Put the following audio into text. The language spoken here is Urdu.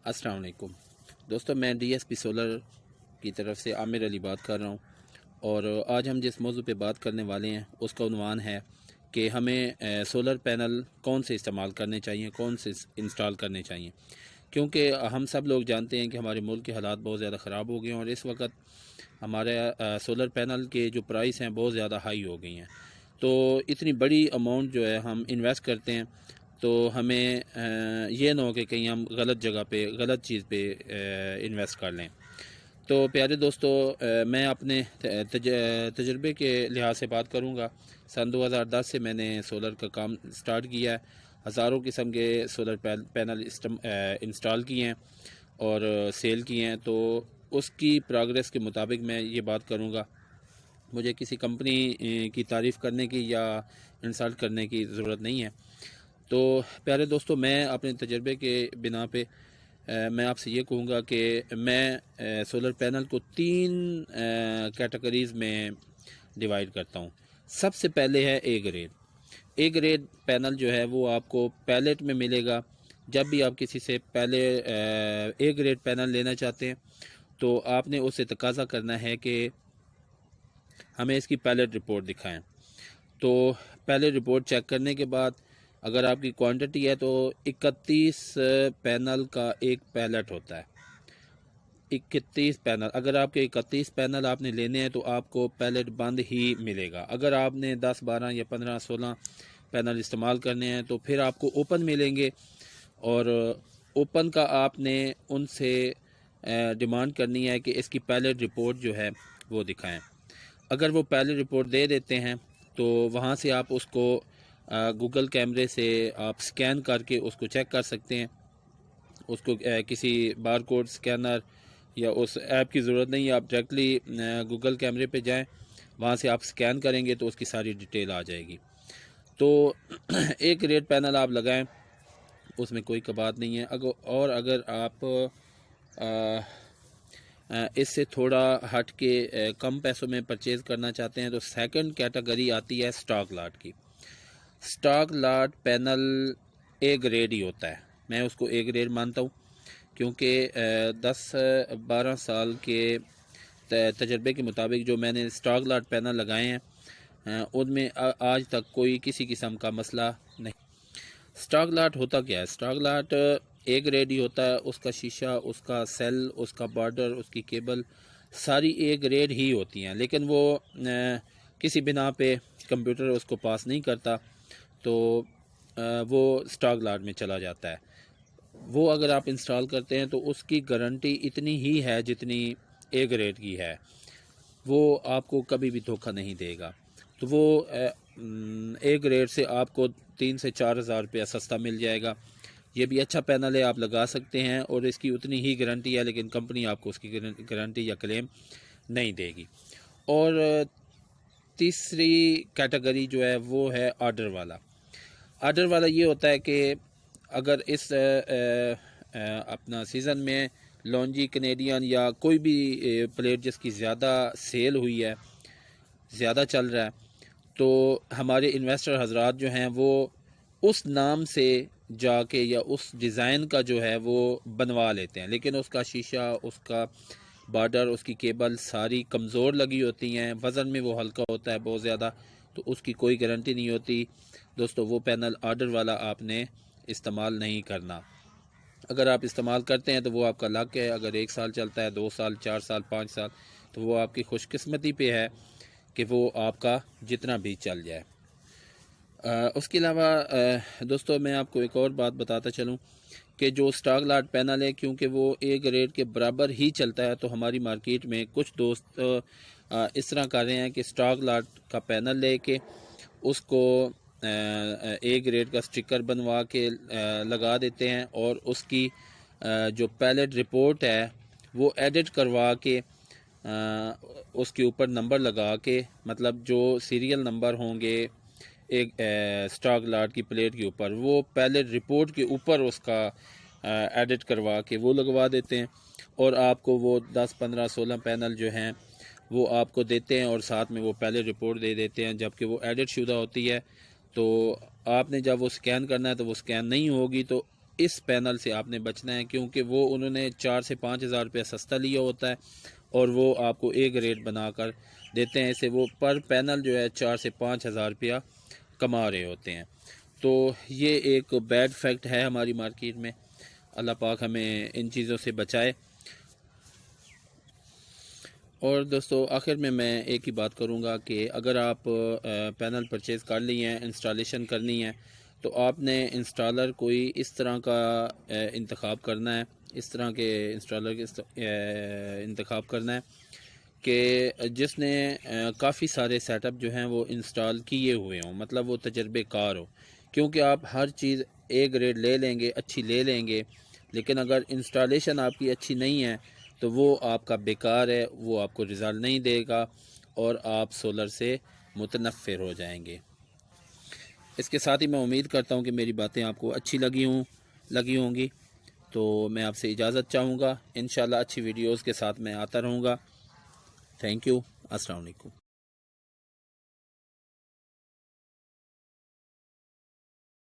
السلام علیکم دوستو، میں ڈی ایس پی سولر کی طرف سے عامر علی بات کر رہا ہوں، اور آج ہم جس موضوع پہ بات کرنے والے ہیں اس کا عنوان ہے کہ ہمیں سولر پینل کون سے استعمال کرنے چاہیے، کون سے انسٹال کرنے چاہیے، کیونکہ ہم سب لوگ جانتے ہیں کہ ہمارے ملک کے حالات بہت زیادہ خراب ہو گئے ہیں، اور اس وقت ہمارے سولر پینل کے جو پرائس ہیں بہت زیادہ ہائی ہو گئی ہیں۔ تو اتنی بڑی اماؤنٹ جو ہے ہم انویسٹ کرتے ہیں، تو ہمیں یہ نہ ہو کہ کہیں ہم غلط جگہ پہ غلط چیز پہ انویسٹ کر لیں۔ تو پیارے دوستو، میں اپنے تجربے کے لحاظ سے بات کروں گا۔ سن 2010 سے میں نے سولر کا کام سٹارٹ کیا ہے، ہزاروں قسم کے سولر پینل انسٹال کیے ہیں اور سیل کیے ہیں۔ تو اس کی پروگریس کے مطابق میں یہ بات کروں گا۔ مجھے کسی کمپنی کی تعریف کرنے کی یا انسلٹ کرنے کی ضرورت نہیں ہے۔ تو پیارے دوستو، میں اپنے تجربے کے بنا پہ میں آپ سے یہ کہوں گا کہ میں سولر پینل کو 3 کیٹیگریز میں ڈیوائیڈ کرتا ہوں۔ سب سے پہلے ہے A grade. A grade panel جو ہے وہ آپ کو پیلٹ میں ملے گا۔ جب بھی آپ کسی سے پہلے اے گریڈ پینل لینا چاہتے ہیں تو آپ نے اس سے تقاضا کرنا ہے کہ ہمیں اس کی پیلٹ رپورٹ دکھائیں۔ تو پیلٹ رپورٹ چیک کرنے کے بعد اگر آپ کی کوانٹٹی ہے تو 31 پینل کا ایک پیلٹ ہوتا ہے۔ 31 پینل، اگر آپ کے 31 پینل آپ نے لینے ہیں تو آپ کو پیلٹ بند ہی ملے گا۔ اگر آپ نے 10 12 یا 15 16 پینل استعمال کرنے ہیں تو پھر آپ کو اوپن ملیں گے، اور اوپن کا آپ نے ان سے ڈیمانڈ کرنی ہے کہ اس کی پیلٹ رپورٹ جو ہے وہ دکھائیں۔ اگر وہ پیلٹ رپورٹ دے دیتے ہیں تو وہاں سے آپ اس کو گوگل کیمرے سے آپ سکین کر کے اس کو چیک کر سکتے ہیں۔ اس کو کسی بار کوڈ سکینر یا اس ایپ کی ضرورت نہیں ہے، آپ ڈائریکٹلی گوگل کیمرے پہ جائیں، وہاں سے آپ سکین کریں گے تو اس کی ساری ڈیٹیل آ جائے گی۔ تو ایک ریڈ پینل آپ لگائیں، اس میں کوئی بات نہیں ہے۔ اور اگر آپ اس سے تھوڑا ہٹ کے کم پیسوں میں پرچیز کرنا چاہتے ہیں تو سیکنڈ کیٹیگری آتی ہے سٹاک لاٹ کی۔ Stock lot panel A grade ہی ہوتا ہے، میں اس کو اے گریڈ مانتا ہوں، کیونکہ 10 12 سال کے تجربے کے مطابق جو میں نے سٹاک لاٹ پینل لگائے ہیں ان میں آج تک کوئی کسی قسم کا مسئلہ نہیں۔ سٹاک لاٹ ہوتا کیا ہے؟ سٹاک لاٹ اے گریڈ ہی ہوتا ہے، اس کا شیشہ، اس کا سیل، اس کا بارڈر، اس کی کیبل ساری اے گریڈ ہی ہوتی ہیں، لیکن وہ کسی بنا پہ کمپیوٹر اس کو پاس نہیں کرتا تو وہ سٹاک لاٹ میں چلا جاتا ہے۔ وہ اگر آپ انسٹال کرتے ہیں تو اس کی گارنٹی اتنی ہی ہے جتنی اے گریڈ کی ہے، وہ آپ کو کبھی بھی دھوکہ نہیں دے گا۔ تو وہ اے گریڈ سے آپ کو 3 سے 4 ہزار روپیہ سستا مل جائے گا۔ یہ بھی اچھا پینل ہے، آپ لگا سکتے ہیں، اور اس کی اتنی ہی گارنٹی ہے، لیکن کمپنی آپ کو اس کی گارنٹی یا کلیم نہیں دے گی۔ اور تیسری کیٹیگری جو ہے وہ ہے آرڈر والا۔ آرڈر والا یہ ہوتا ہے کہ اگر اس اپنا سیزن میں لونجی، کینیڈین یا کوئی بھی پلیٹ جس کی زیادہ سیل ہوئی ہے، زیادہ چل رہا ہے، تو ہمارے انویسٹر حضرات جو ہیں وہ اس نام سے جا کے یا اس ڈیزائن کا جو ہے وہ بنوا لیتے ہیں، لیکن اس کا شیشہ، اس کا بارڈر، اس کی کیبل ساری کمزور لگی ہوتی ہیں، وزن میں وہ ہلکا ہوتا ہے بہت زیادہ، تو اس کی کوئی گارنٹی نہیں ہوتی۔ دوستو، وہ پینل آرڈر والا آپ نے استعمال نہیں کرنا۔ اگر آپ استعمال کرتے ہیں تو وہ آپ کا لک ہے، اگر 1 سال چلتا ہے، 2 سال، 4 سال، 5 سال، تو وہ آپ کی خوش قسمتی پہ ہے کہ وہ آپ کا جتنا بھی چل جائے۔ اس کے علاوہ دوستو، میں آپ کو ایک اور بات بتاتا چلوں کہ جو سٹاک لاٹ پینل ہے، کیونکہ وہ اے گریڈ کے برابر ہی چلتا ہے، تو ہماری مارکیٹ میں کچھ دوست اس طرح کر رہے ہیں کہ سٹاک لاٹ کا پینل لے کے اس کو اے گریڈ کا سٹیکر بنوا کے لگا دیتے ہیں، اور اس کی جو پیلٹ رپورٹ ہے وہ ایڈٹ کروا کے اس کے اوپر نمبر لگا کے، مطلب جو سیریل نمبر ہوں گے ایک سٹاک لاٹ کی پلیٹ کے اوپر، وہ پیلٹ رپورٹ کے اوپر اس کا ایڈٹ کروا کے وہ لگوا دیتے ہیں، اور آپ کو وہ 10 15 16 پینل جو ہیں وہ آپ کو دیتے ہیں، اور ساتھ میں وہ پیلٹ رپورٹ دے دیتے ہیں۔ جبکہ وہ ایڈٹ شدہ ہوتی ہے، تو آپ نے جب وہ سکین کرنا ہے تو وہ سکین نہیں ہوگی، تو اس پینل سے آپ نے بچنا ہے، کیونکہ وہ انہوں نے 4 سے 5 ہزار روپیہ سستا لیا ہوتا ہے اور وہ آپ کو اے گریڈ بنا کر دیتے ہیں، اسے وہ پر پینل جو ہے 4 سے 5 ہزار روپیہ کما رہے ہوتے ہیں۔ تو یہ ایک بیڈ فیکٹ ہے ہماری مارکیٹ میں، اللہ پاک ہمیں ان چیزوں سے بچائے۔ اور دوستو آخر میں ایک ہی بات کروں گا کہ اگر آپ پینل پرچیز کر لی ہیں، انسٹالیشن کرنی ہے، تو آپ نے انسٹالر کوئی اس طرح کا انتخاب کرنا ہے، اس طرح کے انسٹالر کے انتخاب کرنا ہے کہ جس نے کافی سارے سیٹ اپ جو ہیں وہ انسٹال کیے ہوئے ہوں، مطلب وہ تجربے کار ہو، کیونکہ آپ ہر چیز اے گریڈ لے لیں گے، اچھی لے لیں گے، لیکن اگر انسٹالیشن آپ کی اچھی نہیں ہے تو وہ آپ کا بیکار ہے، وہ آپ کو رزلٹ نہیں دے گا اور آپ سولر سے متنفر ہو جائیں گے۔ اس کے ساتھ ہی میں امید کرتا ہوں کہ میری باتیں آپ کو اچھی لگی ہوں گی، تو میں آپ سے اجازت چاہوں گا، انشاءاللہ اچھی ویڈیوز کے ساتھ میں آتا رہوں گا۔ تھینک یو، السلام علیکم۔